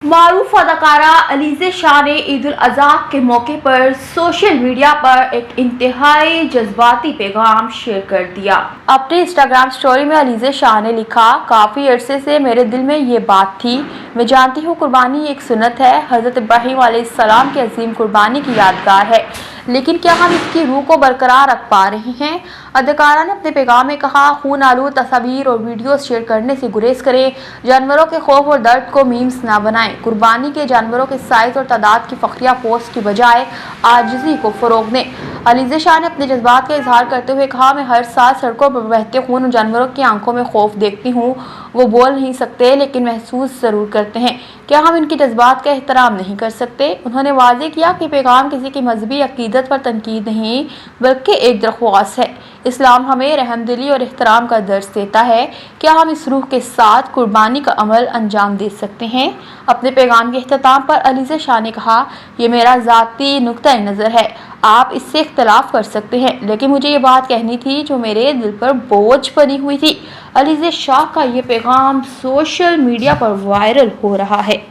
معروف اداکارہ علیزہ شاہ نے عید الاضحیٰ کے موقع پر سوشل میڈیا پر ایک انتہائی جذباتی پیغام شیئر کر دیا۔ اپنی انسٹاگرام سٹوری میں علیزہ شاہ نے لکھا، کافی عرصے سے میرے دل میں یہ بات تھی۔ میں جانتی ہوں قربانی ایک سنت ہے، حضرت ابراہیم علیہ السلام کی عظیم قربانی کی یادگار ہے، لیکن کیا ہم اس کی روح کو برقرار رکھ پا رہے ہیں؟ اداکارہ نے اپنے پیغام میں کہا، خون آلود تصاویر اور ویڈیوز شیئر کرنے سے گریز کریں، جانوروں کے خوف اور درد کو میمز نہ بنائیں، قربانی کے جانوروں کے سائز اور تعداد کی فخریہ پوسٹ کی بجائے عاجزی کو فروغ دیں۔ علیزہ شاہ نے اپنے جذبات کا اظہار کرتے ہوئے کہا، میں ہر سال سڑکوں پر بہتے خون اور جانوروں کی آنکھوں میں خوف دیکھتی ہوں۔ وہ بول نہیں سکتے لیکن محسوس ضرور کرتے ہیں۔ کیا ہم ان کے جذبات کا احترام نہیں کر سکتے؟ انہوں نے واضح کیا کہ پیغام کسی کی مذہبی عقیدت پر تنقید نہیں بلکہ ایک درخواست ہے۔ اسلام ہمیں رحم دلی اور احترام کا درس دیتا ہے۔ کیا ہم اس روح کے ساتھ قربانی کا عمل انجام دے سکتے ہیں؟ اپنے پیغام کے اختتام پر علیزہ شاہ نے کہا، یہ میرا ذاتی نقطہ نظر ہے، آپ اس سے اختلاف کر سکتے ہیں، لیکن مجھے یہ بات کہنی تھی جو میرے دل پر بوجھ بنی ہوئی تھی۔ علیزہ شاہ کا یہ پیغام سوشل میڈیا پر وائرل ہو رہا ہے۔